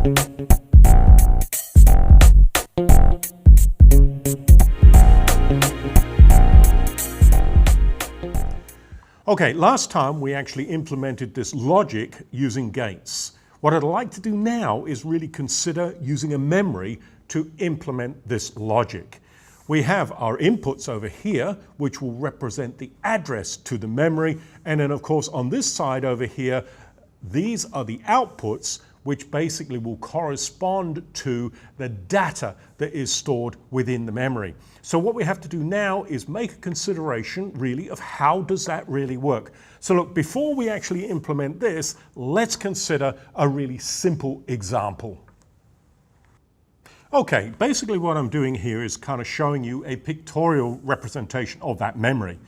Okay, last time we actually implemented this logic using gates. What I'd like to do now is really consider using a memory to implement this logic. We have our inputs over here, which will represent the address to the memory, and then of course on this side over here, these are the outputs which basically will correspond to the data that is stored within the memory. So what we have to do now is make a consideration really of how does that really work. So look, before we actually implement this, let's consider a really simple example. Okay, basically what I'm doing here is kind of showing you a pictorial representation of that memory.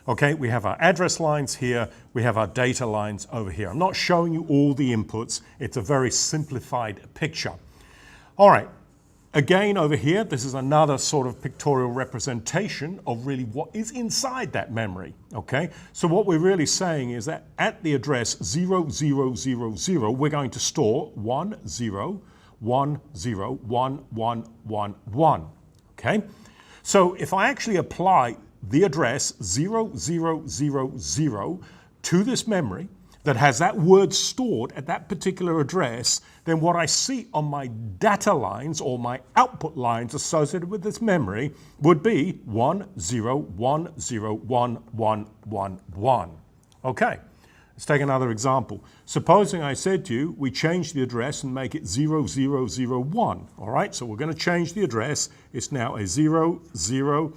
Okay, we have our address lines here, we have our data lines over here. I'm not showing you all the inputs, it's a very simplified picture. All right, again over here, this is another sort of pictorial representation of really what is inside that memory, okay? So what we're really saying is that at the address 0000, we're going to store 10101111, okay? So if I actually apply the address 0000 to this memory that has that word stored at that particular address, then what I see on my data lines or my output lines associated with this memory would be 10101111. Okay, let's take another example. Supposing I said to you, we change the address and make it 0001. All right, so we're going to change the address. It's now a 0001.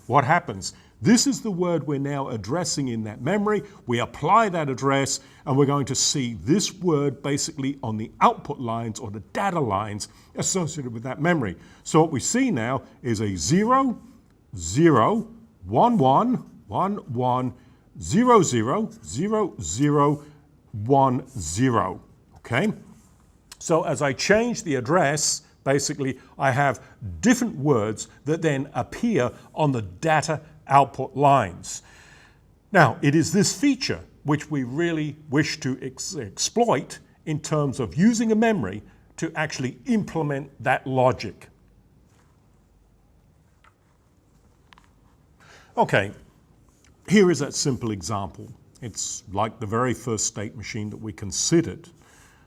What happens? This is the word we're now addressing in that memory. We apply that address and we're going to see this word basically on the output lines or the data lines associated with that memory. So what we see now is a 0, 0, 1, 1, 1, 1, 0, 0, 0, 0, 1, 0. Okay? So as I change the address, basically, I have different words that then appear on the data output lines. Now, it is this feature which we really wish to exploit in terms of using a memory to actually implement that logic. Okay, here is that simple example. It's like the very first state machine that we considered.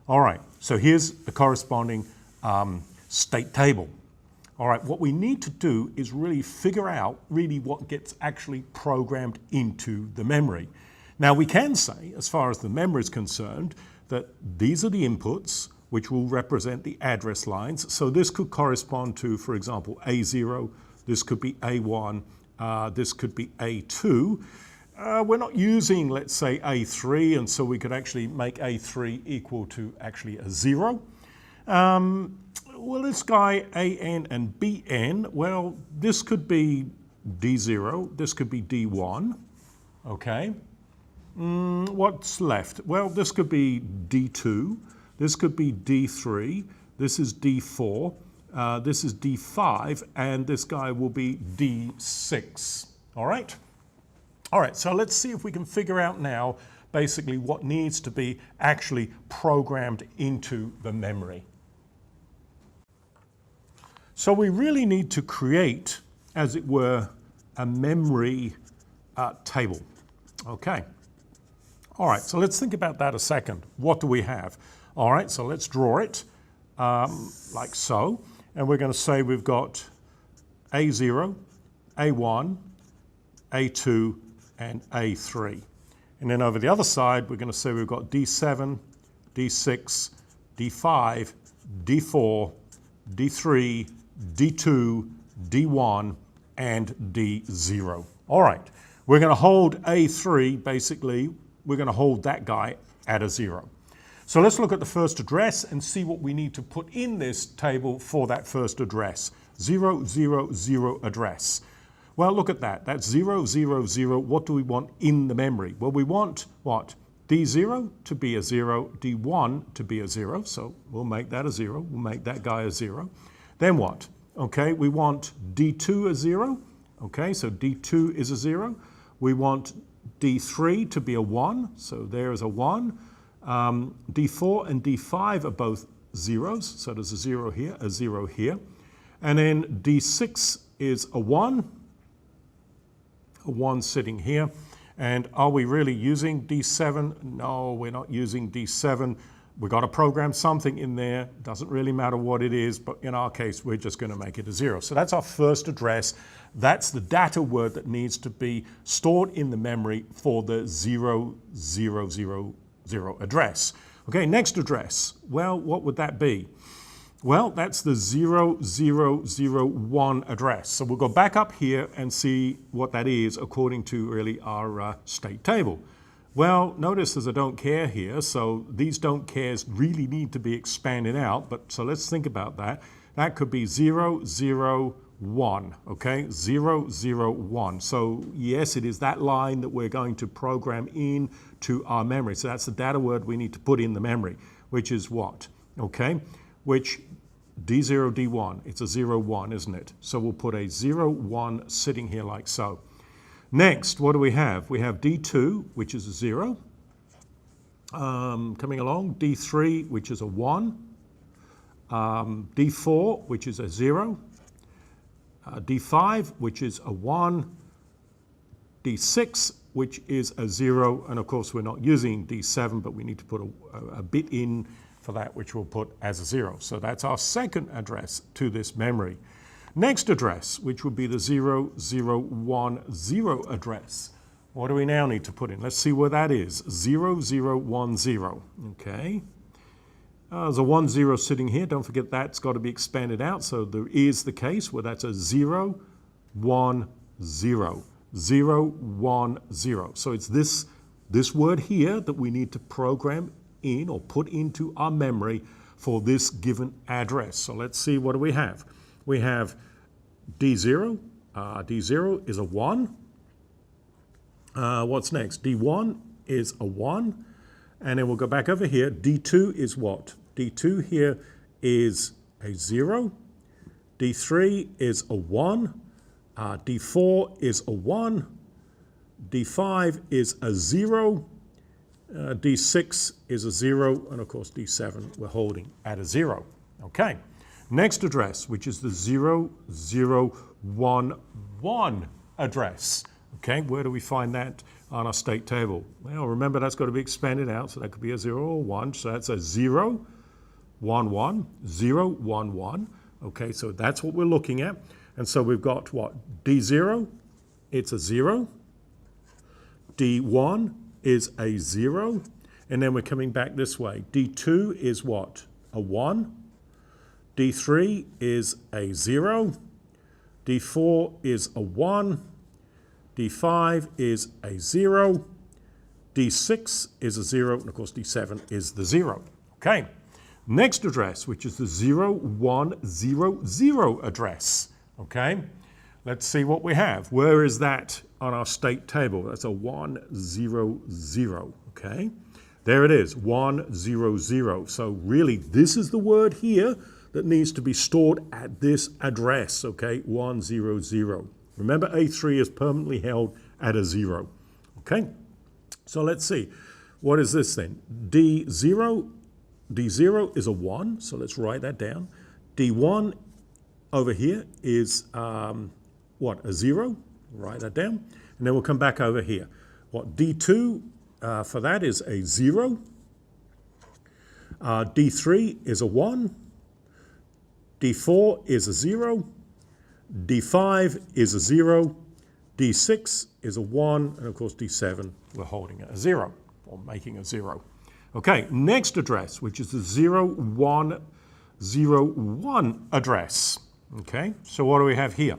All right, so here's the corresponding state table. All right, what we need to do is really figure out really what gets actually programmed into the memory. Now we can say, as far as the memory is concerned, that these are the inputs which will represent the address lines. So this could correspond to, for example, A0, this could be A1, this could be A2. We're not using, let's say, A3, and so we could actually make A3 equal to actually a 0. Well, this guy AN and BN, well, this could be D0, this could be D1, okay. What's left? Well, this could be D2, this could be D3, this is D4, this is D5, and this guy will be D6, all right? All right, so let's see if we can figure out now basically what needs to be actually programmed into the memory. So we really need to create, as it were, a memory table. Okay. All right, so let's think about that a second. What do we have? All right, so let's draw it like so. And we're going to say we've got A0, A1, A2, and A3. And then over the other side, we're going to say we've got D7, D6, D5, D4, D3, D2, D1, and D0. All right, we're going to hold A3, basically, we're going to hold that guy at a 0. So let's look at the first address and see what we need to put in this table for that first address. 000 address. Well, look at that. That's 000. What do we want in the memory? Well, we want what? D0 to be a 0, D1 to be a 0. So we'll make that a 0. We'll make that guy a 0. Then what? Okay, we want D2 a 0. Okay, so D2 is a 0. We want D3 to be a 1. So there's a 1. D4 and D5 are both zeros, so there's a 0 here, a 0 here. And then D6 is a 1 sitting here. And are we really using D7? No, we're not using D7. We've got to program something in there. Doesn't really matter what it is, but in our case, we're just going to make it a 0. So that's our first address. That's the data word that needs to be stored in the memory for the 0000 address. Okay, next address. Well, what would that be? Well, that's the 0001 address. So we'll go back up here and see what that is according to really our state table. Well, notice there's a don't care here, so these don't cares really need to be expanded out, but so let's think about that. That could be 001, okay? 001. So yes, it is that line that we're going to program in to our memory. So that's the data word we need to put in the memory, which is what? Okay? Which D0, D1, it's a 01, isn't it? So we'll put a 01 sitting here like so. Next, what do we have? We have D2, which is a 0. Coming along, D3, which is a 1. D4, which is a 0. D5, which is a 1. D6, which is a 0. And of course, we're not using D7, but we need to put a bit in for that, which we'll put as a 0. So that's our second address to this memory. Next address, which would be the 0010 address. What do we now need to put in? Let's see where that is. 0010. Okay. There's a 10 sitting here. Don't forget that's got to be expanded out. So there is the case where that's a 010. 010. So it's this word here that we need to program in or put into our memory for this given address. So let's see, what do we have? We have D0. D0 is a 1. What's next? D1 is a 1. And then we'll go back over here. D2 is what? D2 here is a 0. D3 is a 1. D4 is a 1. D5 is a 0. D6 is a 0. And of course, D7 we're holding at a 0. Okay. Next address, which is the 0011 address. Okay, where do we find that on our state table? Well, remember that's got to be expanded out, so that could be a 0 or 1. So that's a 0, 1, 1, 0, 1, 1. Okay, so that's what we're looking at. And so we've got what? D0, it's a 0. D1 is a 0. And then we're coming back this way. D2 is what? A 1. D3 is a 0. D4 is a 1. D5 is a 0. D6 is a 0. And of course, D7 is the 0. Okay. Next address, which is the 0100 address. Okay. Let's see what we have. Where is that on our state table? That's a 100. Okay. There it is, 100. So really, this is the word here that needs to be stored at this address, okay, 100. Remember, A3 is permanently held at a 0, okay? So let's see, what is this then? D0 is a 1, so let's write that down. D1 over here is, what, a 0? Write that down. And then we'll come back over here. What, D2 for that is a 0. D3 is a 1. D4 is a 0. D5 is a 0. D6 is a 1. And of course, D7, we're holding at a 0 or making a 0. Okay, next address, which is the 0101 address. Okay, so what do we have here?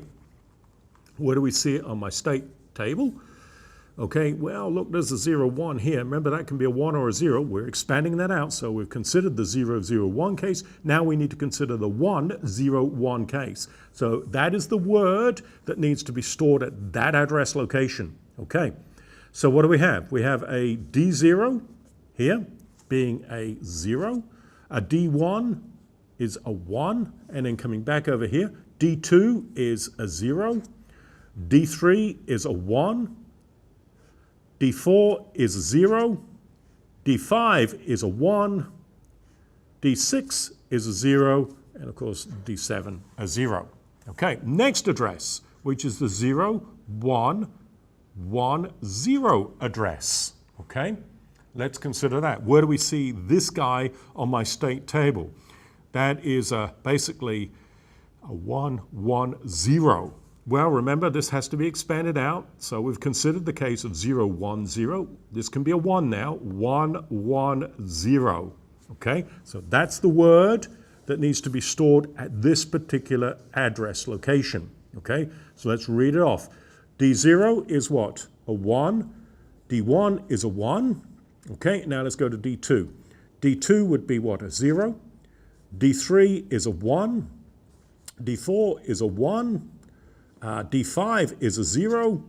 Where do we see it on my state table? Okay, well, look, there's a 01 here. Remember, that can be a 1 or a 0. We're expanding that out, so we've considered the 001 case. Now we need to consider the 101 case. So that is the word that needs to be stored at that address location. Okay, so what do we have? We have a D0 here being a 0. A D1 is a 1, and then coming back over here, D2 is a 0. D3 is a 1. D4 is a 0. D5 is a 1, D6 is a 0, and of course D7 a 0. Okay, next address, which is the 0, 1, 1, 0 address. Okay, let's consider that. Where do we see this guy on my state table? That is basically a 1, 1, 0. Well, remember, this has to be expanded out. So we've considered the case of 0, 1, 0. This can be a 1 now. 1, 1, 0. Okay, so that's the word that needs to be stored at this particular address location. Okay, so let's read it off. D0 is what? A 1. D1 is a 1. Okay, now let's go to D2. D2 would be what? A 0. D3 is a 1. D4 is a 1. D5 is a 0.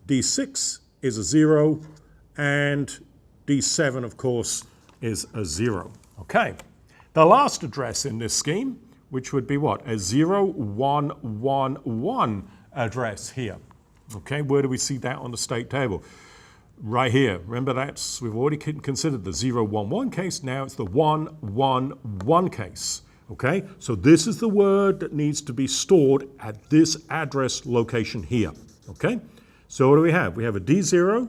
D6 is a 0. And D7, of course, is a 0. Okay, the last address in this scheme, which would be what? A 0, 1, 1, 1 address here. Okay, where do we see that on the state table? Right here. Remember, we've already considered the 0, 1, 1 case. Now it's the 1, 1, 1 case. Okay, so this is the word that needs to be stored at this address location here. Okay, so what do we have? We have a D0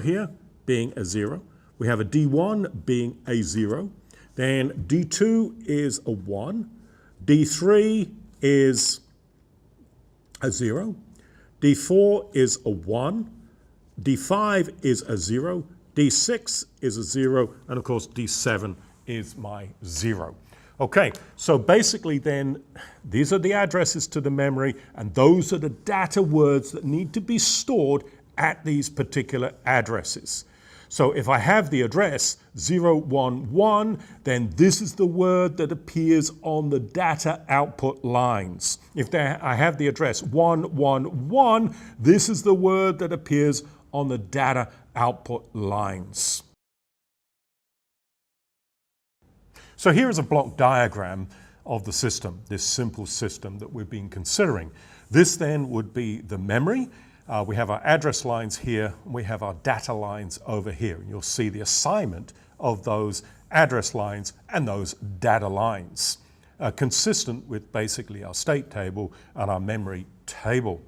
here being a 0. We have a D1 being a 0. Then D2 is a 1. D3 is a 0. D4 is a 1. D5 is a 0. D6 is a 0. And of course, D7 is my 0. Okay, so basically then, these are the addresses to the memory, and those are the data words that need to be stored at these particular addresses. So if I have the address 011, then this is the word that appears on the data output lines. If I have the address 111, this is the word that appears on the data output lines. So here is a block diagram of the system, this simple system that we've been considering. This then would be the memory. We have our address lines here, and we have our data lines over here. And you'll see the assignment of those address lines and those data lines, consistent with basically our state table and our memory table.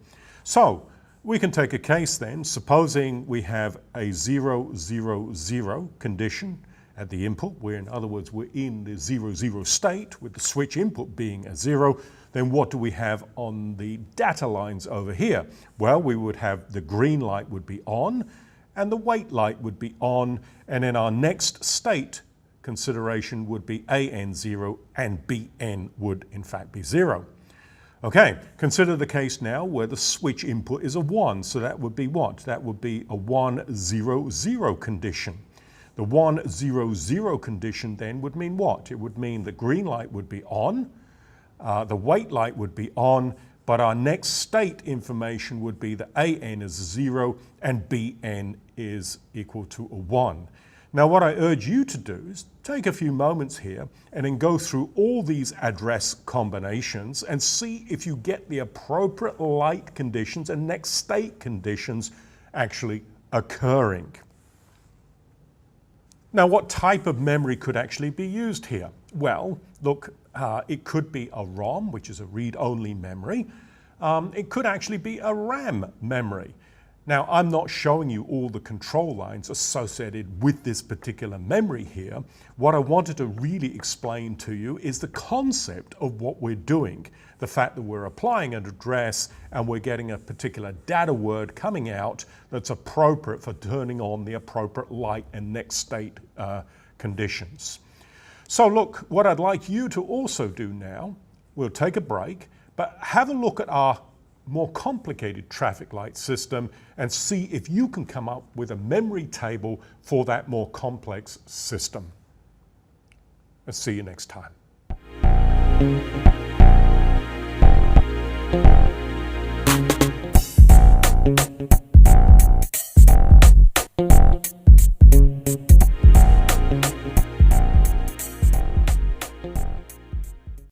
So we can take a case then, supposing we have a 0, 0, 0 condition at the input, where in other words we're in the 0, 0 state with the switch input being a 0. Then what do we have on the data lines over here? Well, we would have the green light would be on and the wait light would be on, and then our next state consideration would be AN0 and BN would in fact be 0. Okay, consider the case now where the switch input is a 1, so that would be what? That would be a 1, 0, 0 condition. The 1, 0, 0 condition then would mean what? It would mean the green light would be on, the wait light would be on, but our next state information would be that AN is 0 and BN is equal to a 1. Now what I urge you to do is take a few moments here and then go through all these address combinations and see if you get the appropriate light conditions and next state conditions actually occurring. Now, what type of memory could actually be used here? Well, look, it could be a ROM, which is a read-only memory. It could actually be a RAM memory. Now, I'm not showing you all the control lines associated with this particular memory here. What I wanted to really explain to you is the concept of what we're doing. The fact that we're applying an address and we're getting a particular data word coming out that's appropriate for turning on the appropriate light and next state conditions. So look, what I'd like you to also do now, we'll take a break, but have a look at our more complicated traffic light system and see if you can come up with a memory table for that more complex system. I'll see you next time.